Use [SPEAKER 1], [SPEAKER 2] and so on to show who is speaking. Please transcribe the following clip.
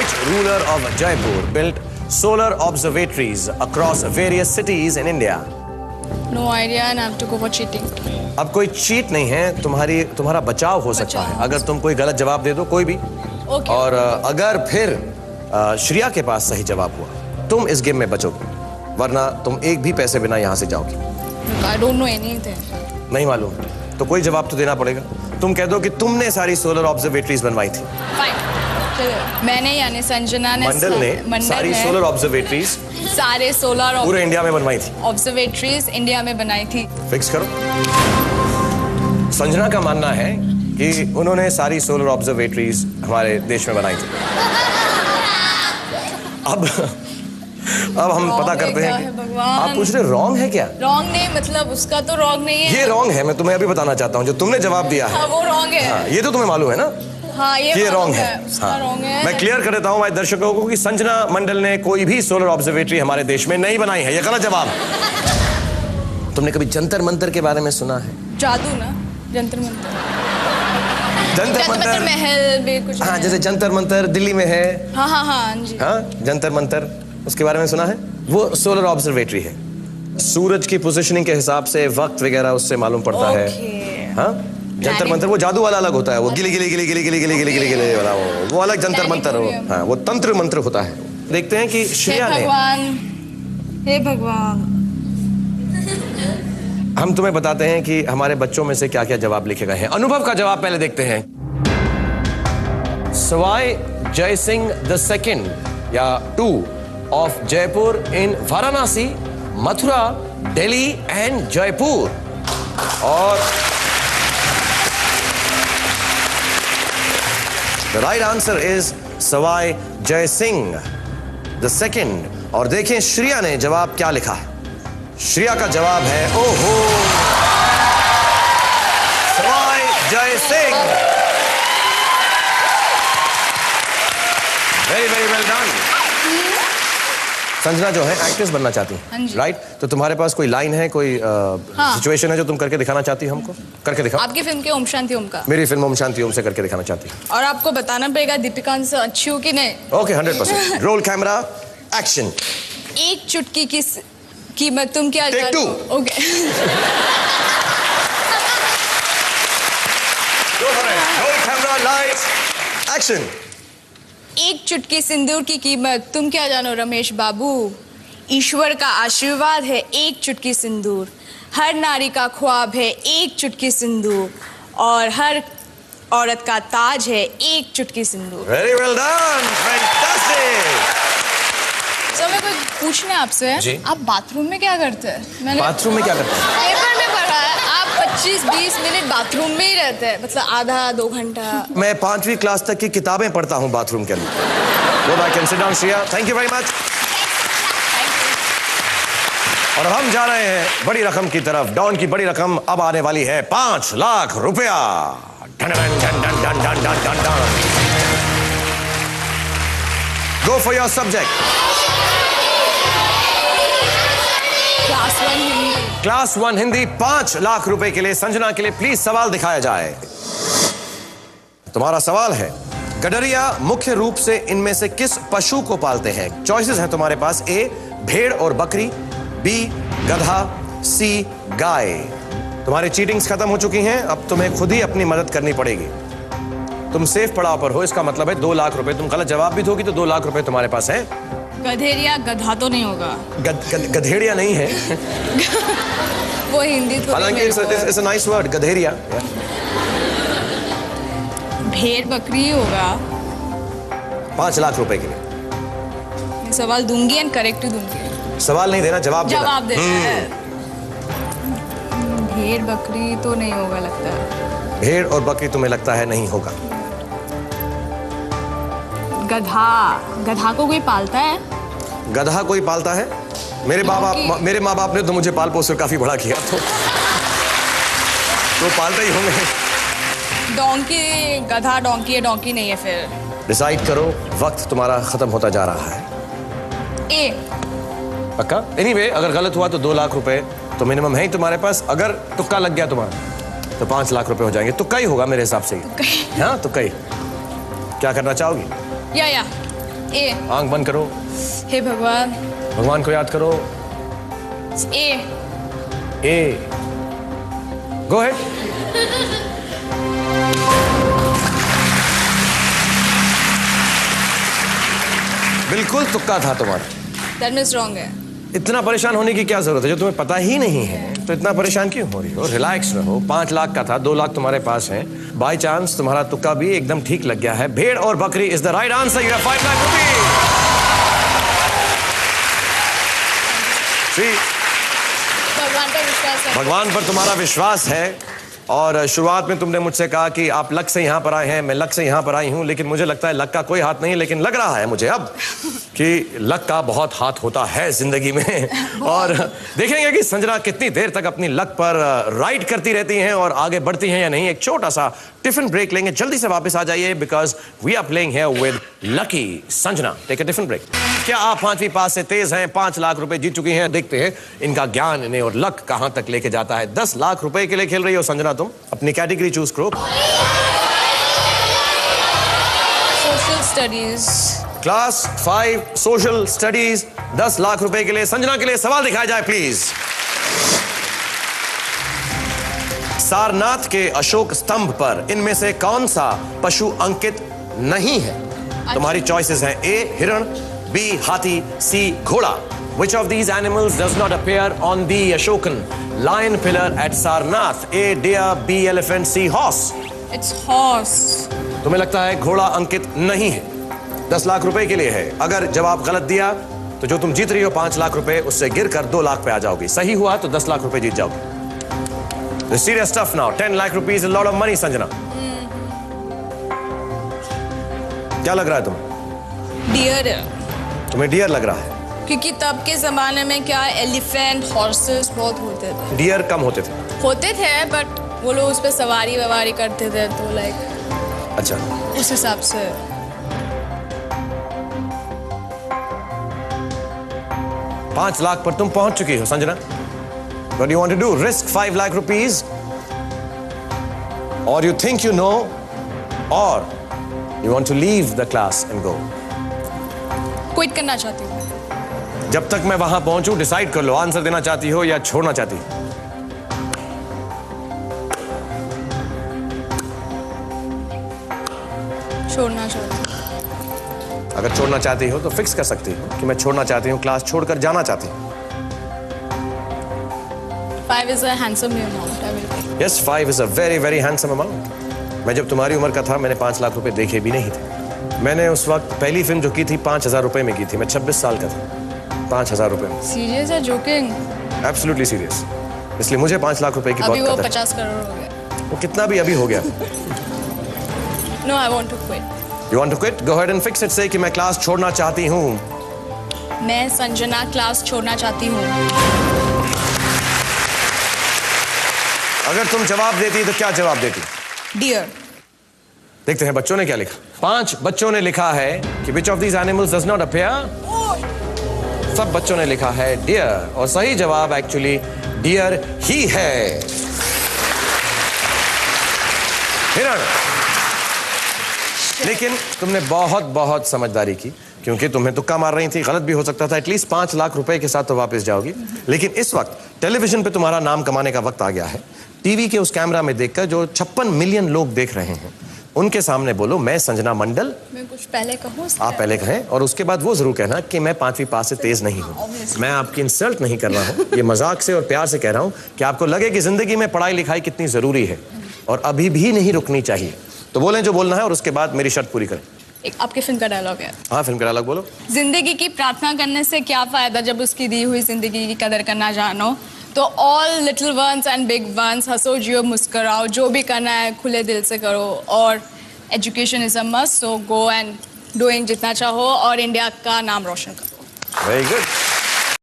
[SPEAKER 1] Which ruler of Jaipur built solar observatories across various cities in India?
[SPEAKER 2] No idea and I have to go for cheating.
[SPEAKER 1] अब कोई cheat नहीं है, तुम्हारा बचाव हो सकता है अगर तुम कोई गलत जवाब दे दो, कोई भी।
[SPEAKER 2] Okay.
[SPEAKER 1] और अगर फिर श्रेया के पास सही जवाब हुआ, तुम इस गेम में बचोगे, वरना तुम एक भी पैसे बिना यहाँ से जाओगे।
[SPEAKER 2] I don't know anything.
[SPEAKER 1] नहीं मालूम तो कोई जवाब तो देना पड़ेगा। तुम कह दो कि तुमने सारी सोलर ऑब्जर्वेटरीज बनवाई थी।
[SPEAKER 2] Fine. मैंने यानी संजना ने
[SPEAKER 1] सारी सोलर ऑब्जर्वेटरीज
[SPEAKER 2] सारे सोलर
[SPEAKER 1] पूरे इंडिया में बनवाई थी।
[SPEAKER 2] ऑब्जर्वेटरीज इंडिया में बनाई थी।
[SPEAKER 1] फिक्स करो। संजना का मानना है कि उन्होंने सारी सोलर ऑब्जर्वेटरीज हमारे देश में बनाई थी। अब हम पता करते हैं कि आप पूछ रहे रॉन्ग है क्या?
[SPEAKER 2] रॉन्ग नहीं, मतलब उसका तो रॉन्ग नहीं है।
[SPEAKER 1] ये रॉन्ग है, मैं तुम्हें अभी बताना चाहता हूँ। जो तुमने जवाब दिया है
[SPEAKER 2] वो रॉन्ग है।
[SPEAKER 1] हाँ, ये तो तुम्हें मालूम है ना?
[SPEAKER 2] हाँ, ये
[SPEAKER 1] रॉन्ग है।
[SPEAKER 2] हाँ, रॉन्ग है।
[SPEAKER 1] मैं क्लियर कर देता हूँ हमारे दर्शकों को कि संजना मंडल ने कोई भी सोलर ऑब्जर्वेटरी हमारे देश में नहीं बनाई है। ये गलत जवाब। तुमने कभी जंतर मंतर के बारे में सुना है?
[SPEAKER 2] जादू ना, जंतर मंतर।
[SPEAKER 1] जंतर मंतर
[SPEAKER 2] महल भी कुछ।
[SPEAKER 1] हाँ, जैसे जंतर मंतर दिल्ली में है।
[SPEAKER 2] हाँ हाँ हाँ जी।
[SPEAKER 1] हाँ, जंतर मंतर, उसके बारे में सुना है? वो सोलर ऑब्जर्वेटरी है। सूरज की पोजीशनिंग के हिसाब से वक्त वगैरह उससे मालूम पड़ता है। हाँ, जंतर मंतर वो जादू वाला अलग होता है। वो गिली गिली गिली गिली गिली गिली गिली गिली गिली वाला वो अलग जंतर मंतर। हाँ, वो तंत्र मंत्र होता है। देखते हैं कि श्रेया ने।
[SPEAKER 2] हे भगवान,
[SPEAKER 1] हम तुम्हें बताते हैं कि हमारे बच्चों में से क्या क्या जवाब लिखे गए हैं। अनुभव का जवाब पहले देखते हैं। सवाई जय सिंह द सेकंड या 2 of Jaipur in Varanasi, Mathura, Delhi and Jaipur. और the right answer is Sawai Jai Singh the second। और देखें श्रेया ने जवाब क्या लिखा है। श्रेया का जवाब है ओहो, Sawai Jai Singh. Very very well done. Sanjana जो है एक्ट्रेस बनना चाहती है, राइट? तो तुम्हारे पास कोई लाइन है, कोई सिचुएशन है जो तुम करके दिखाना चाहती हो हमको? करके दिखाओ।
[SPEAKER 2] आपकी फिल्म के ओम शांति ओम का।
[SPEAKER 1] मेरी फिल्म ओम शांति ओम से करके दिखाना चाहती हूँ।
[SPEAKER 2] और आपको बताना पड़ेगा दीपिका से अच्छी हो कि नहीं।
[SPEAKER 1] ओके, 100%। Roll camera action.
[SPEAKER 2] एक चुटकी की कीमत तुम क्या
[SPEAKER 1] take 2।
[SPEAKER 2] Okay.
[SPEAKER 1] Roll camera lights action.
[SPEAKER 2] एक चुटकी सिंदूर की कीमत तुम क्या जानो रमेश बाबू। ईश्वर का आशीर्वाद है एक चुटकी सिंदूर। हर नारी का ख्वाब है एक चुटकी सिंदूर। और हर औरत का ताज है एक चुटकी सिंदूर।
[SPEAKER 1] Very well done, fantastic.
[SPEAKER 2] Sir, मैं कोई पूछना है आपसे, आप बाथरूम में क्या करते हैं? मैंने
[SPEAKER 1] बाथरूम में क्या करते हैं?
[SPEAKER 2] पेपर में पढ़ा है आप 25-20 मिनट बाथरूम में ही रहते हैं, मतलब आधा 2 घंटा।
[SPEAKER 1] मैं 5वीं क्लास तक की किताबें पढ़ता हूँ बाथरूम के अंदर। Go back and sit down, Shreya. Thank you very much. और हम जा रहे हैं बड़ी रकम की तरफ। डॉन की बड़ी रकम अब आने वाली है 5 लाख रुपया। Go for your subject. Class 1 Hindi 5 lakh रुपए के लिए संजना के लिए प्लीज सवाल दिखाया जाए। तुम्हारा सवाल है, गडरिया मुख्य रूप से इनमें से किस पशु को पालते हैं? चॉइसेस हैं तुम्हारे पास। ए भेड़ और बकरी, बी गधा, सी गाय। तुम्हारी चीटिंग्स खत्म हो चुकी हैं, अब तुम्हें खुद ही अपनी मदद करनी पड़ेगी। तुम सेफ पड़ाव पर हो, इसका मतलब है 2 लाख रुपए। तुम गलत जवाब भी दोगी तो 2 लाख रुपए तुम्हारे पास है।
[SPEAKER 2] गधेरिया गधा तो नहीं होगा।
[SPEAKER 1] गधेड़िया नहीं है।
[SPEAKER 2] वो हिंदी तो
[SPEAKER 1] हालांकि इट्स अ नाइस वर्ड, गधेरिया।
[SPEAKER 2] भेड़ बकरी होगा।
[SPEAKER 1] 5 लाख रुपए के लिए
[SPEAKER 2] मैं सवाल दूंगी एंड करेक्ट दूंगी।
[SPEAKER 1] सवाल नहीं देना, जवाब
[SPEAKER 2] देना। भेड़ बकरी तो नहीं होगा लगता है।
[SPEAKER 1] भेड़ और बकरी तुम्हें लगता है नहीं होगा।
[SPEAKER 2] गधा को कोई पालता है?
[SPEAKER 1] गधा कोई पालता है? मेरे माँ बाप ने तो मुझे पाल पोस कर काफी बड़ा किया, तो पालते ही होंगे।
[SPEAKER 2] डोंकी, गधा डोंकी है, डोंकी नहीं है। फिर
[SPEAKER 1] डिसाइड करो, वक्त तुम्हारा खत्म होता जा रहा है।
[SPEAKER 2] ए
[SPEAKER 1] पक्का? एनीवे, अगर गलत हुआ तो 2 लाख रुपए तो मिनिमम है ही तुम्हारे पास। अगर तुक्का लग गया तुम्हारा तो 5 लाख रुपए हो जाएंगे। तुक्का ही होगा मेरे हिसाब से। हाँ, तुक्का ही। क्या करना चाहोगी?
[SPEAKER 2] या ए।
[SPEAKER 1] आंख बंद करो,
[SPEAKER 2] हे भगवान।
[SPEAKER 1] भगवान को याद करो।
[SPEAKER 2] ए।
[SPEAKER 1] ए, गो अहेड। बिल्कुल तुक्का था तुम्हारा।
[SPEAKER 2] That means wrong है।
[SPEAKER 1] इतना परेशान होने की क्या जरूरत है, जो तुम्हें पता ही नहीं है तो इतना परेशान क्यों हो रही हो? रिलैक्स रहो। 5 लाख का था, 2 लाख तुम्हारे पास है। बाय चांस तुम्हारा तुक्का भी एकदम ठीक लग गया है। भेड़ और बकरी is the right answer. You have 5 lakh rupees.
[SPEAKER 2] भगवान पर विश्वास है।
[SPEAKER 1] भगवान पर तुम्हारा विश्वास है। और शुरुआत में तुमने मुझसे कहा कि आप लक से यहां पर आए हैं, मैं लक से यहां पर आई हूं, लेकिन मुझे लगता है लक का कोई हाथ नहीं, लेकिन लग रहा है मुझे अब कि लक का बहुत हाथ होता है जिंदगी में। और देखेंगे कि संजना कितनी देर तक अपनी लक पर राइड करती रहती हैं और आगे बढ़ती हैं या नहीं। एक छोटा सा टिफिन ब्रेक लेंगे, जल्दी से वापस आ जाइए, because we are playing here with lucky Sanjana. Take a tiffin break. क्या आप 5वीं पास से तेज हैं? 5 लाख रुपए जीत चुकी हैं। देखते हैं इनका ज्ञान इन्हें और लक कहां तक लेके जाता है। 10 लाख रुपए के लिए खेल रही हो संजना तुम। अपनी कैटेगरी चूज करो।
[SPEAKER 2] Social studies.
[SPEAKER 1] Class 5 social studies. 10 lakh रुपए के लिए संजना के लिए सवाल दिखाया जाए प्लीज। सारनाथ के अशोक स्तंभ पर इनमें से कौन सा पशु अंकित नहीं है? तुम्हारी चॉइसेस हैं ए हिरण, बी हाथी, सी घोड़ा। Which of these animals does not appear on the Ashokan lion pillar at Sarnath? A deer, B elephant, C horse.
[SPEAKER 2] It's horse.
[SPEAKER 1] तुम्हें लगता है घोड़ा अंकित नहीं है? 10 लाख रुपए के लिए है। अगर जवाब गलत दिया तो जो तुम जीत रही हो 5 लाख रुपए, उससे गिरकर 2 लाख पे आ जाओगी। सही हुआ तो 10 लाख रुपए जीत जाओगी। The serious stuff now. 10 lakh rupees is a lot of money, Sanjana. क्या लग रहा है तुम्हें?
[SPEAKER 2] डियर।
[SPEAKER 1] तुम्हें डियर लग रहा है?
[SPEAKER 2] क्योंकि तब के जमाने में क्या एलिफेंट हॉर्सेस बहुत होते थे।
[SPEAKER 1] डियर कम होते थे
[SPEAKER 2] बट वो लोग उस पर सवारी ववारी करते थे तो लाइक
[SPEAKER 1] अच्छा
[SPEAKER 2] उस हिसाब से।
[SPEAKER 1] $5 लाख पर तुम पहुंच चुकी हो Sanjana. What do you want to do? Risk 5 lakh rupees? Or you think you know? Or you want to leave the class and go?
[SPEAKER 2] Quit करना चाहती हूँ।
[SPEAKER 1] जब तक मैं वहां पहुंचूं डिसाइड कर लो, आंसर देना चाहती हो या छोड़ना चाहती हो?
[SPEAKER 2] छोड़ना चाहती हूँ।
[SPEAKER 1] अगर छोड़ना चाहती हो तो फिक्स कर सकती हो कि मैं छोड़ना चाहती हूँ, क्लास छोड़कर जाना चाहती हूँ।
[SPEAKER 2] 5 is a handsome amount, I will take.
[SPEAKER 1] Yes, 5 is a very very handsome amount. मैं जब तुम्हारी उम्र का था मैंने 5 लाख रुपए देखे भी नहीं थे। मैंने उस वक्त पहली फिल्म जो की थी 5,000 रुपए में की थी। मैं 26 साल का था। 5,000 रुपए में।
[SPEAKER 2] सीरियस है? जोकिंग?
[SPEAKER 1] Absolutely serious. इसलिए मुझे 5 लाख रुपए की बहुत
[SPEAKER 2] अभी वो
[SPEAKER 1] कदर है।
[SPEAKER 2] 50 करोड़ हो गया।
[SPEAKER 1] वो कितना भी अभी हो गया।
[SPEAKER 2] No, I want to quit.
[SPEAKER 1] You want to quit? Go ahead and fix it. Say कि मैं क्लास छोड़ना चाहती हूँ।
[SPEAKER 2] मैं संजना क्लास छोड़ना चाहती हूँ।
[SPEAKER 1] अगर तुम जवाब देती तो क्या जवाब देती?
[SPEAKER 2] डियर।
[SPEAKER 1] देखते हैं बच्चों ने क्या लिखा। 5 बच्चों ने लिखा है कि which of these animals does not appear? सब बच्चों ने लिखा है डियर, और सही जवाब एक्चुअली डियर ही है। हिरण। लेकिन तुमने बहुत बहुत समझदारी की, क्योंकि तुम्हें तुक्का मार रही थी, गलत भी हो सकता था। एटलीस्ट 5 लाख रुपए के साथ तो वापस जाओगी। लेकिन इस वक्त टेलीविजन पे तुम्हारा नाम कमाने का वक्त आ गया है। टीवी के उस कैमरा में देखकर जो 56 मिलियन लोग देख रहे हैं, उनके सामने बोलो मैं संजना मंडल।
[SPEAKER 2] मैं कुछ पहले कहूँ?
[SPEAKER 1] आप पहले कहें और उसके बाद वो जरूर कहना कि मैं 5वीं पास से तेज नहीं हूँ। मैं आपकी इंसल्ट नहीं कर रहा हूँ, ये मजाक से और प्यार से कह रहा हूँ कि आपको लगे कि जिंदगी में पढ़ाई लिखाई कितनी जरूरी है और अभी भी नहीं रुकनी चाहिए। तो बोलें जो बोलना है और उसके बाद मेरी शर्त पूरी करें।
[SPEAKER 2] एक आपके फिल्म का डायलॉग है।
[SPEAKER 1] हाँ, फिल्म का डायलॉग बोलो।
[SPEAKER 2] जिंदगी की प्रार्थना करने से क्या फायदा जब उसकी दी हुई जिंदगी की कदर करना जानो। तो all little ones and big ones, हंसो जियो मुस्कुराओ, जो भी करना है खुले दिल से करो। और education is a must, so go and doing जितना चाहो और इंडिया का नाम रोशन करो।
[SPEAKER 1] Very good.